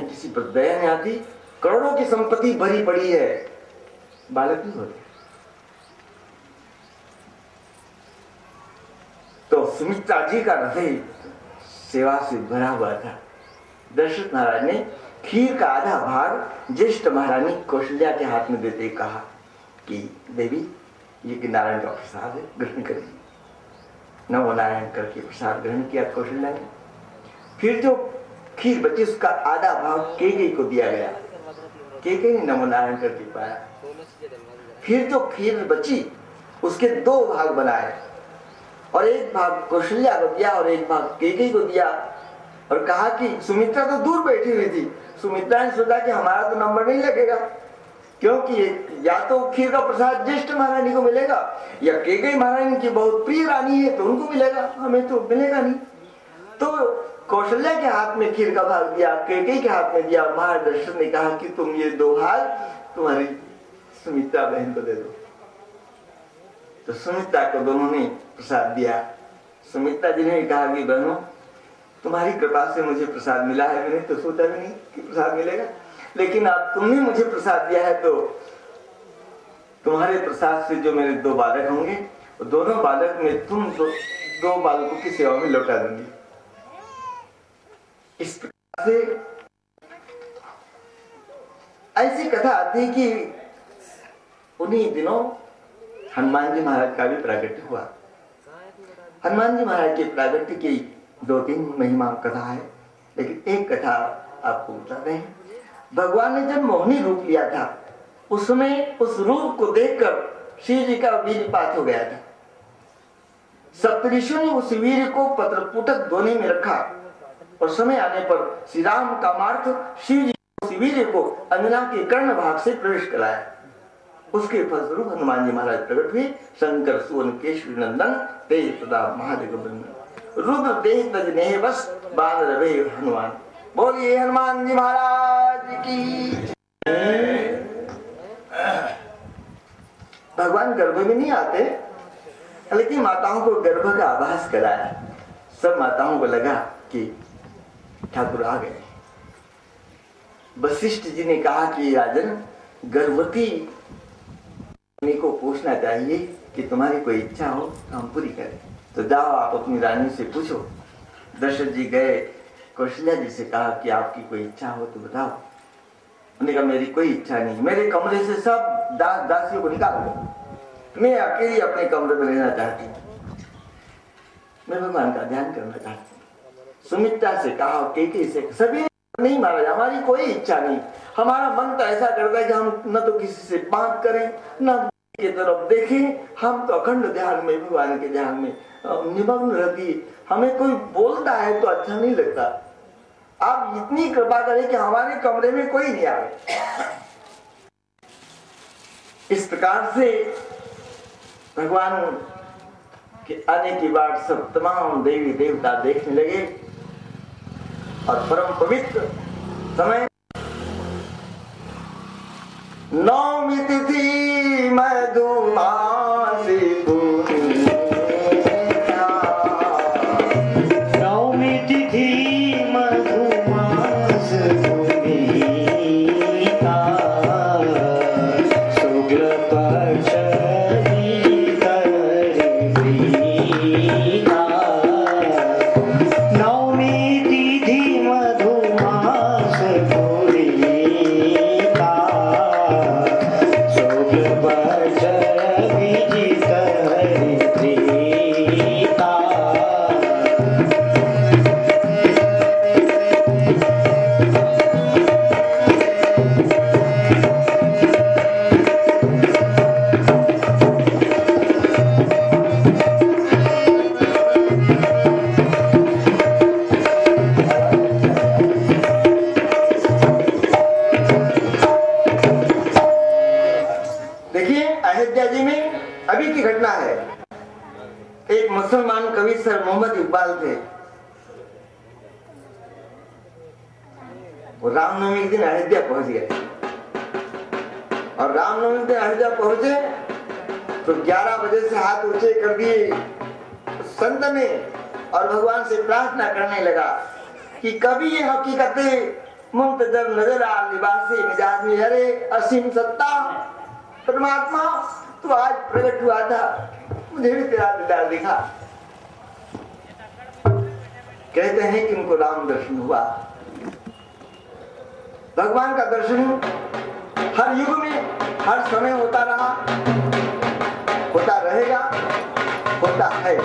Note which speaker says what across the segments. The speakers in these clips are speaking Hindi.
Speaker 1: किसी पर दया नहीं आती। करोड़ों की संपत्ति भरी पड़ी है, बालक नहीं होते। तो सुमित्रा जी का हृदय सेवा से भरा हुआ था। दशरथ महाराज ने खीर का आधा भाग ज्येष्ठ महारानी कौशल्या के हाथ में देते कहा कि देवी, ये कि नारायण का प्रसाद है, ग्रहण करिए। नमो नारायण करके प्रसाद ग्रहण किया कौशल्या ने। फिर जो खीर बची उसका आधा भाग कैकेयी को दिया गया। कैकेयी ने नमो नारायण करके पाया। फिर जो खीर बची उसके दो भाग बनाए और एक भाग कौशल्या को दिया और एक भाग कैकेयी को दिया और कहा कि सुमित्रा तो दूर बैठी हुई थी। सुमित्रा ने सोचा कि हमारा तो नंबर नहीं लगेगा, क्योंकि या तो खीर का प्रसाद ज्येष्ठ महारानी को मिलेगा या कैकेयी महारानी की बहुत प्रिय रानी है तो उनको मिलेगा, हमें तो मिलेगा नहीं। तो कौशल्या के हाथ में खीर का भाग दिया, कैकेयी के हाथ में दिया। महाराज दशरथ ने कहा कि तुम ये दो भाग तुम्हारी सुमित्रा बहन को दे दो। तो सुमित्रा को दोनों ने प्रसाद दिया। सुमित्रा जी ने कहा कि बहनों, तुम्हारी कृपा से मुझे प्रसाद मिला है, मैंने तो सोचा भी नहीं कि प्रसाद मिलेगा, लेकिन अब तुमने मुझे प्रसाद दिया है तो तुम्हारे प्रसाद से जो मेरे दो बालक होंगे, दोनों बालक में तुम दो बालकों की सेवा में लौटा दूंगी। इस प्रकार से ऐसी कथा आती है कि उन्हीं दिनों हनुमान जी महाराज का भी प्रागट्य हुआ। हनुमान जी महाराज के प्रागट्य की 2-3 महिमा कथा है, लेकिन एक कथा आपको बता रहे हैं। भगवान ने जब मोहिनी रूप लिया था उस समय उस रूप को देखकर शिव जी का वीर्यपात हो गया था। सप्तऋषियों ने उस वीर्य को पत्रपुटक दोने में रखा और समय आने पर श्री राम कामार्थ शिव जी उस वीर्य को अंजना के कर्ण भाग से प्रवेश कराया। उसके फलस्वरूप हनुमान जी महाराज प्रकट हुए। शंकर सुवन केशरी नंदन तेज प्रताप महादेव बंदन रुद्र देह तज नेह बस बानर रहे हनुमान। बोलिए हनुमान जी महाराज की। भगवान गर्भ में नहीं आते, लेकिन माताओं को गर्भ का आभास कराया। सब माताओं को लगा कि ठाकुर आ गए। वशिष्ठ जी ने कहा कि राजन, गर्भवती को पूछना चाहिए कि तुम्हारी कोई इच्छा हो तो हम पूरी करें। तो जाओ आप अपनी रानी से पूछो। दशरथ जी गए, कौशल्या जी से कहा कि आपकी कोई इच्छा हो तो बताओ। उन्होंने कहा मेरी कोई इच्छा नहीं, मेरे कमरे से सब दास दासियों को निकाल दो, मैं अकेली अपने कमरे में रहना चाहती हूँ, मैं भगवान का ध्यान करना चाहती हूँ। सुमित्रा से कहा, कैकेयी से, सभी नहीं महाराज, हमारी कोई इच्छा नहीं। हमारा मन तो ऐसा करता है कि हम न तो किसी से बात करें न की तरफ देखें, हम तो अखंड ध्यान में, भगवान के ध्यान में निमग्न रहती। हमें कोई बोलता है तो अच्छा नहीं लगता। आप इतनी कृपा करें कि हमारे कमरे में कोई नहीं आए। इस प्रकार से भगवान के आने की बात सब तमाम देवी देवता देखने लगे और परम पवित्र समय नवमी तिथि मधुमासी पूर्णिमा,
Speaker 2: नवमी तिथि मधुमास पूर्णिमा, शुक्ल पक्ष नवमी तिथि मधुमास पूर्णिमा,
Speaker 1: मुसलमान कवि सर मोहम्मद इकबाल थे। वो रामनवमी के दिन अयोध्या पहुंच गए और रामनवमी के दिन अयोध्या पहुंचे तो 11 बजे से हाथ ऊंचे कर दिए संत ने और भगवान से प्रार्थना करने लगा कि कभी ये हकीकतें मुंतजर नजर आ लिबासे मिजाज में, अरे असीम सत्ता परमात्मा तू आज प्रकट हुआ था, मुझे भी तेरा दीदार दिखा। कहते हैं कि उनको राम दर्शन हुआ। भगवान का दर्शन हर युग में हर समय होता रहा, होता रहेगा, होता है।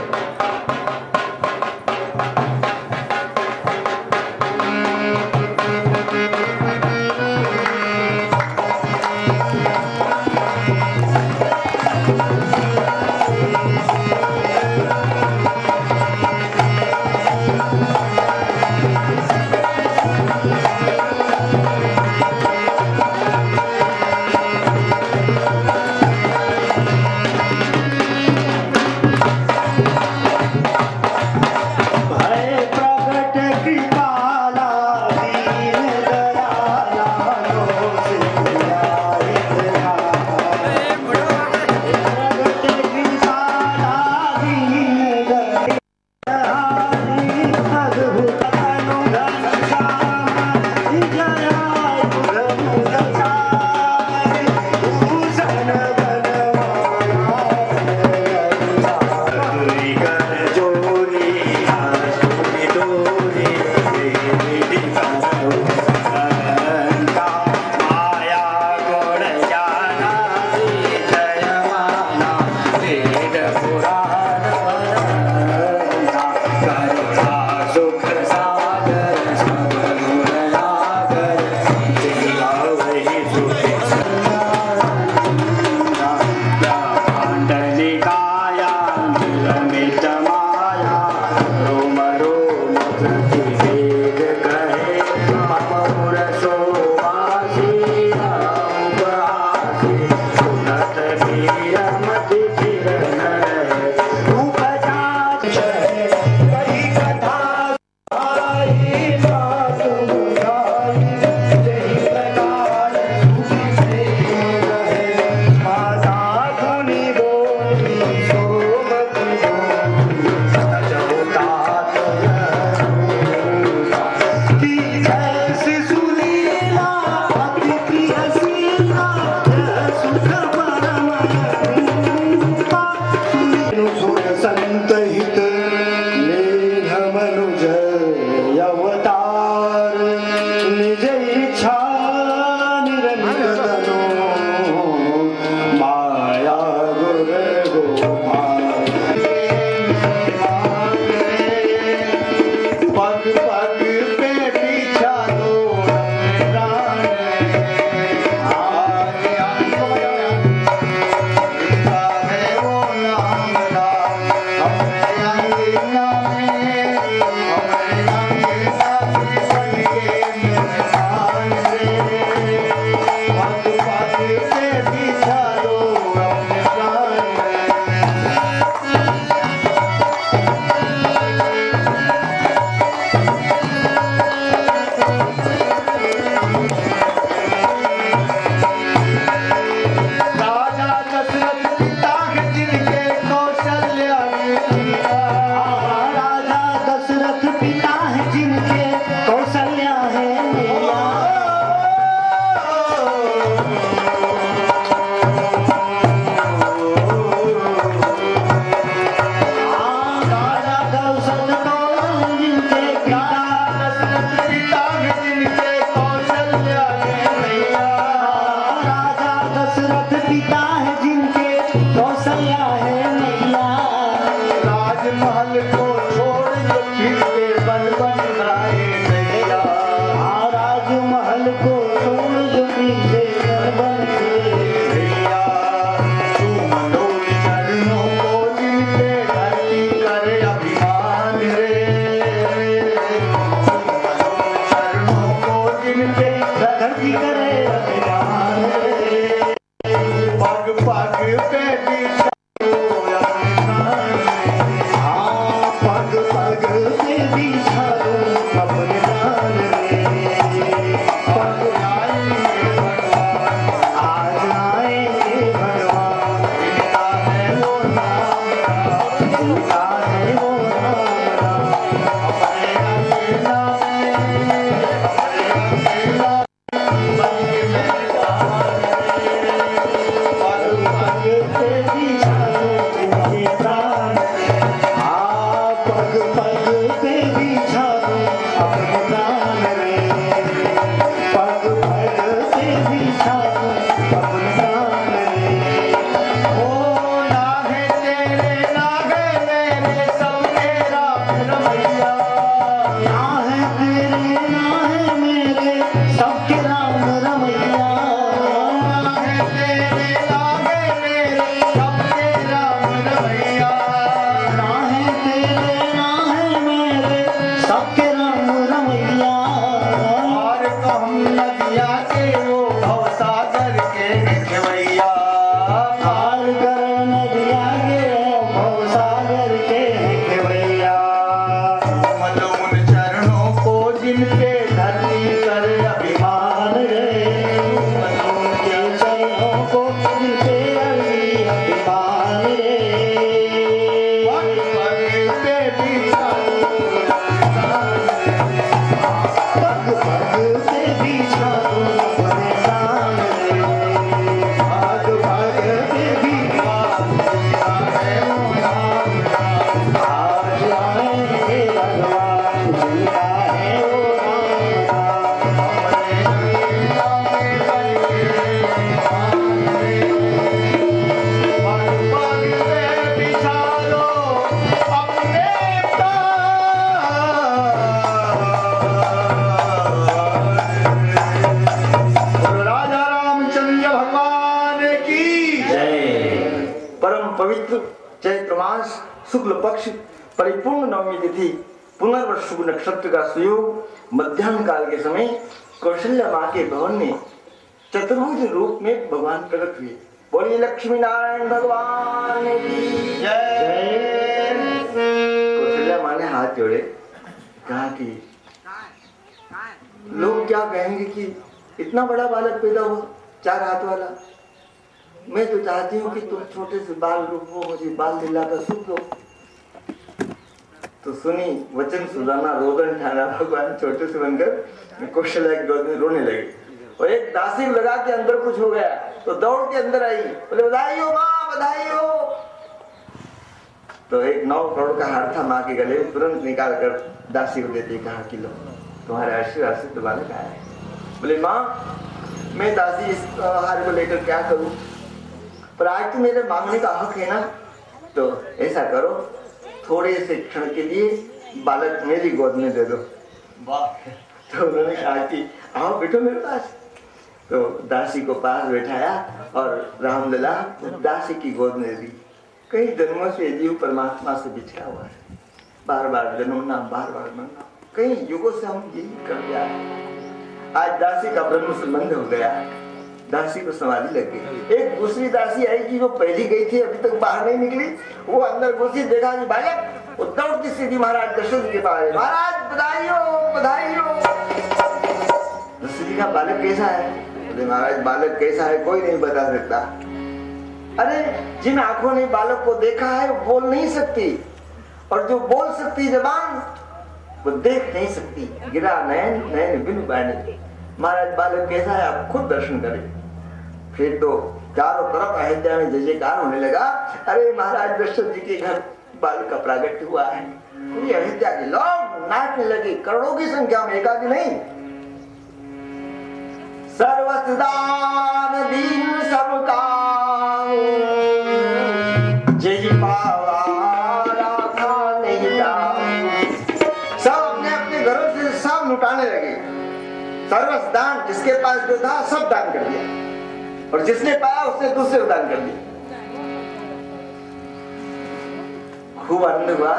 Speaker 3: नदिया के वो भवसागर के खेवैया
Speaker 2: पार कर नदिया के भवसागर के खेवैया
Speaker 3: मल उन चरणों को जिनके धरती कर
Speaker 2: अभिमान रे उनके चरणों को जिनके अभिमान रे
Speaker 3: पग पग पे बिछा
Speaker 2: पग पग पे बिछा दो अपने नाम रे
Speaker 3: पग पग पे बिछा
Speaker 2: आज आएंगे भगवान जिनका है वो
Speaker 3: राजा रामचंद्र भगवान की
Speaker 1: परम पवित्र चैत्र मास शुक्ल पक्ष परिपूर्ण नवमी तिथि पुनर्वस शुभ नक्षत्र का सुयोग मध्याह्न काल के समय कौशल्या माँ के भवन में चतुर्भुज रूप में भगवान प्रकट हुए। बोलिए लक्ष्मी नारायण भगवान की जय। कौशल्या माँ ने हाथ जोड़े, कहा कि लोग क्या कहेंगे कि इतना बड़ा बालक पैदा हुआ 4 हाथ वाला। मैं तो चाहती हूँ कि तुम छोटे से बाल रूप हो, मुझे बाल दिलाकर सुख दो। तो सुनी वचन सुधाना रोदन ठाना भगवान छोटे से बनकर कौशल्या की गोद में रोने लगे और एक दासी को लगा के अंदर कुछ हो गया तो दौड़ के अंदर आई, बोले बधाई हो माँ, बधाई हो। तो एक 9 करोड़ का हार था माँ के गले में, तुरंत निकाल कर दासी को देते, कहा कि लो तुम्हारे आशीर्वाद से तो बालक आया है। बोले माँ मैं दासी इस हार को लेकर क्या करूं, पर आज तो मेरे मांगने का हक है ना, तो ऐसा करो थोड़े से क्षण के लिए बालक मेरी गोद में दे दो। वाह। तो उन्होंने कहा कि आओ बैठो मेरे पास। तो दासी को पास बैठाया और रामलला दासी की गोद में दी। कई जन्मों से जीव परमात्मा से बिछड़ा हुआ है, बार बार जन्मना, बार बार मरना, कई युगों से हम यही कर दिया। आज दासी का ब्रह्म संबंध हो गया, दासी को समाधि लग गई। एक दूसरी दासी आई कि जो पहली गई थी अभी तक बाहर नहीं निकली, वो अंदर घुसी, देखा कि बालक, वो दौड़ती सीधी महाराज दशरथ जी के पास, महाराज बधाई हो, बधाई हो। दशरथ जी का बालक कैसा है? बोले महाराज बालक कैसा है कोई नहीं बता सकता। अरे जिन आंखों ने बालक को देखा है वो बोल नहीं सकती, और जो बोल सकती जबान वो देख नहीं सकती। गिरा नयन नयन बिनु बाने। महाराज बालक कैसा है आप खुद दर्शन करें। फिर तो चारों तरफ अयोध्या में जय जयकार होने लगा। अरे महाराज दशरथ जी के घर बालक का प्रागट्य हुआ है। पूरी अयोध्या के लोग नाचने लगे, करोड़ों की संख्या में, एकाधी नहीं। सर्वसदान दीन सबका जय पावा राधा नहीं दाम। सब अपने अपने घरों से सब लुटाने लगे। सर्वस दान, जिसके पास जो था सब दान कर दिया, और जिसने पाया उसने दूसरे को दान कर दिया। खूब आनंद हुआ।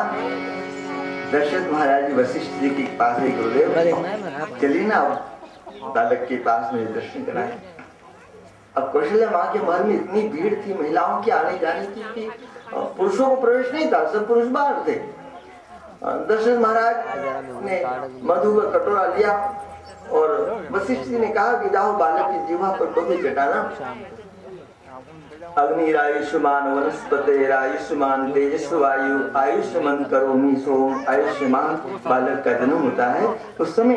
Speaker 1: दशरथ महाराज वशिष्ठ जी के पास ही गुरुदेव चलिए ना बालक के पास में दर्शन कराए। अब कौशल्या माँ के महल में इतनी भीड़ थी, महिलाओं की आने जाने की कि पुरुषों को प्रवेश नहीं था, सब पुरुष बाहर थे। दशरथ महाराज ने मधु का कटोरा लिया और वशिष्ठ जी ने कहा कि जाओ बालक की जीवा पर मधु चटाना। अग्निरायुष्मान वनस्पतिरायुष्मान तेजस्वायु आयुष्मान करोमि सोम। आयुष्मान बालक का जन्म होता है उस समय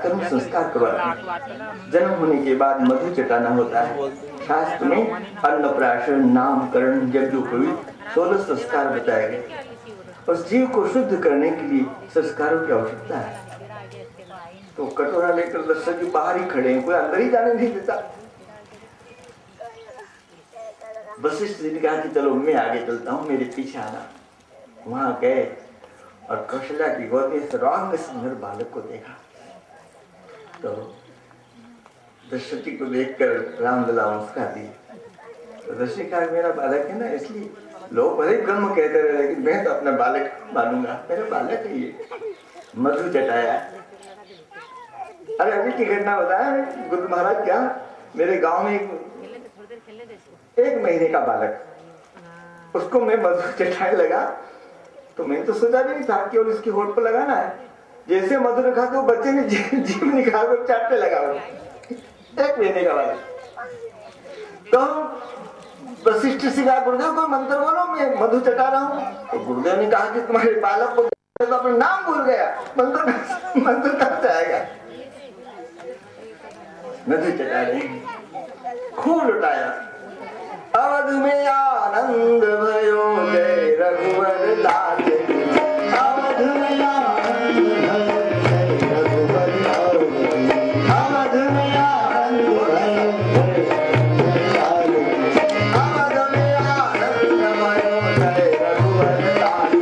Speaker 1: कर्म संस्कार करवाते हैं। जन्म होने के बाद मधु चटाना होता है। शास्त्र में अन्नप्राशन, नामकरण, यज्ञोपवीत 16 संस्कार बताए गए। उस जीव को शुद्ध करने के लिए संस्कारों की आवश्यकता है। तो कटोरा लेकर दशरथ जी बाहर ही खड़े हैं, कोई अंदर ही जाने नहीं देता। वशिष्ठ जी ने कहा कि चलो मैं आगे चलता हूँ, मेरे पीछे आना। वहां गए और कौशल्या की गोद में सर्वांग सुंदर बालक को देखा। तो दशरथ जी को देखकर रामलला मुस्कुरा दी। तो दशरथ जी कहा मेरा बालक है ना, इसलिए लोग बड़े ब्रह्म कहते रहे, लेकिन मैं तो अपना बालक मानूंगा, मेरा बालक है ये। मधु चटाया, अरे अभी की घटना बताया गुरु महाराज, क्या मेरे गांव में एक महीने का बालक, उसको मैं मधु चटाने लगा तो मैंने तो सोचा भी नहीं था कि इसकी होठ पर लगाना है। जैसे मधु रखा तो बच्चे ने जीभ निकाल कर चाटने लगा। एक महीने का बालक। तो वशिष्ठ से कहा, गुरुदेव कोई मंत्र बोलो, मैं मधु चटा रहा हूँ। तो गुरुदेव ने कहा कि तुम्हारे बालक को तो अपना नाम भूल गया, मंत्र कब से आएगा। मधु चटा रहे, खूब लुटाया। अवध में आनंद भयो जय रघुवर लाल, अवध में आनंद भयो जय रघुवर लाल, अवध में आनंद भयो जय लाल, अवध में आनंद भयो जय रघुवर लाल,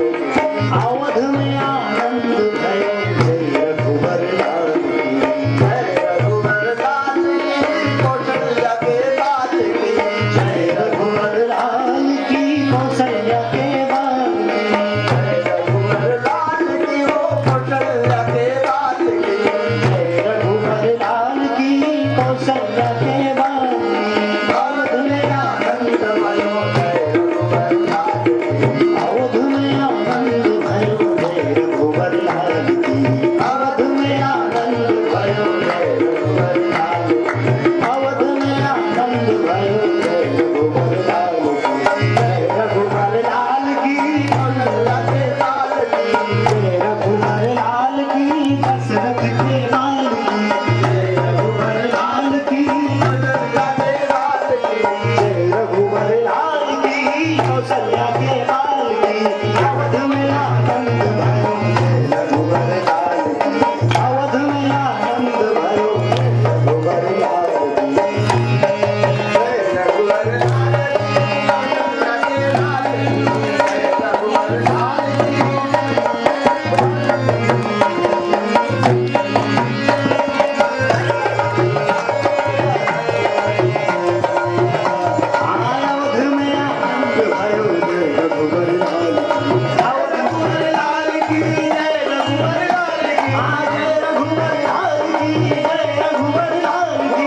Speaker 1: अवध में आनंद भयो जय रघुवर लाल, जय रघुवर लाल कौशल्या के लाल की, जय रघुवर लाल की कौशल्या के लाल की, जय रघुवर लाल की हो कौशल्या के लाल की, जय रघुवर लाल की कौशल्या के लाल की, अवध में आनंद भयो जय रघुवर लाल की, अवध में आनंद भयो जय रघुवर लाल की, अवध में आनंद भयो जय रघुवर लाल की, अवध में आनंद भयो जय रघुवर लाल की, जय रघुवर लाल की कौशल्या के लाल की, जय रघुवर लाल की दशरथ के लाल की, जय रघुवर लाल की कौशल्या के लाल की, जय रघुवर लाल की कौशल्या के लाल की, अवध में आनंद भयो जय रघुवर लाल की, अवध में आनंद भयो जय रघुवर लाल की, जय रघुवर लाल की कौशल्या के लाल की, अवध में आनंद भयो जय रघुवर लाल की, रघुवर लाल की जय रघुवर लाल की, जय रघुवर लाल की जय रघुवर लाल की,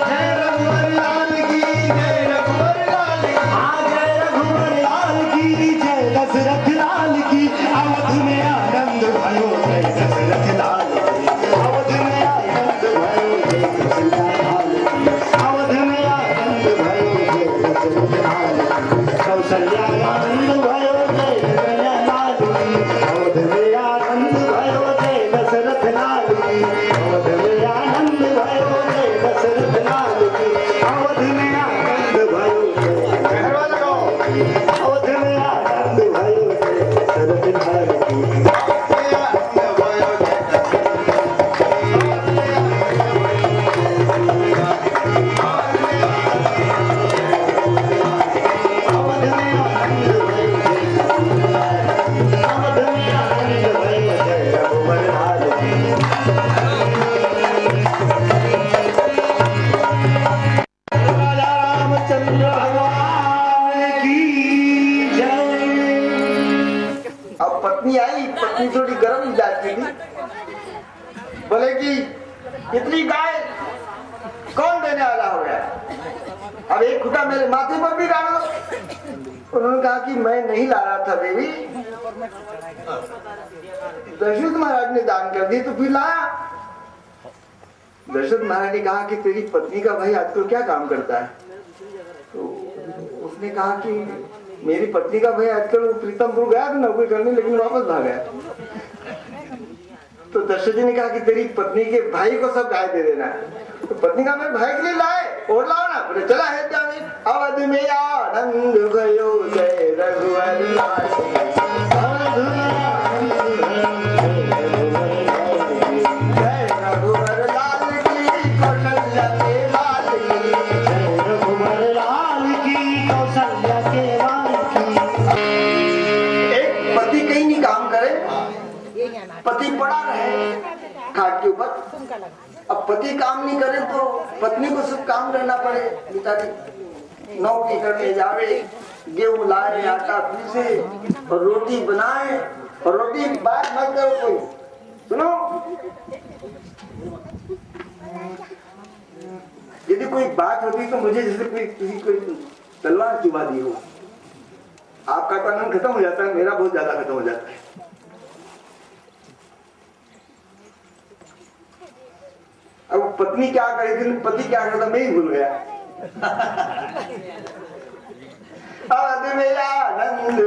Speaker 1: जय रघुवर लाल की जय रघुवर लाल की, जय रघुवर लाल की जय दशरथ लाल की, अवध में आनंद भयो जय दशरथ लाल की, अवध में आनंद भयो जय दशरथ लाल की, अवध में आनंद भयो जय दशरथ लाल की, कौशल्या आनंद भयो जय कन्हैया लाल की, अवध में आनंद भयो जय दशरथ लाल की, अवध में आनंद भयो जय दशरथ लाल की, अवध में आनंद भयो जय अवध में आनंद भयो जय दशरथ लाल की, अवध में आनंद भयो जय अवध में आनंद भयो जय रघुवर लाल की, राजा रामचंद्र भगवान की जय। अब पत्नी आई, पत्नी थोड़ी गर्म जाती थी, बोले कि इतनी गाय कौन देने वाला हो गया, अब एक खुटा मेरे माथे पर भी डाल दो। उन्होंने कहा कि मैं नहीं ला रहा था देवी, दशरथ महाराज ने दान कर दी तो फिर लाया। दशरथ महाराज ने कहा कि तेरी पत्नी का भाई आजकल क्या काम करता है। तो उसने कहा कि मेरी पत्नी का भाई आजकल वो प्रीतमपुर गया था नौकरी करने, लेकिन वापस भाग गया। तो दशरथ जी ने कहा कि तेरी पत्नी के भाई को सब गाय दे देना। तो पत्नी का मेरे भाई के लिए लाए और लाओ ना, बोले चला है जाने। अवध में आनंद भयो जय रघुवर लाल की, अवध में आनंद जय रघुवर लाल की कौशल्या के लाल की, जय रघुवर लाल की कौशल्या के लाल की। एक पति कहीं नहीं काम करे, पति पड़ा रहे खाट के ऊपर। अब पति काम नहीं करे तो पत्नी को सब काम करना पड़े। पिताजी नौकरी करने जावे, गेहूं लाए, आटा पीसे और रोटी बनाए, और रोटी की बात मत करो कोई, सुनो। यदि कोई बात होती तो मुझे जैसे कोई किसी कोई तलवार चुबा दी हो। आपका तो आनंद खत्म हो जाता है, मेरा बहुत ज्यादा खत्म हो जाता है। अब पत्नी क्या करे थी, पति क्या करता, मैं ही भूल गया। आज मेरा आनंद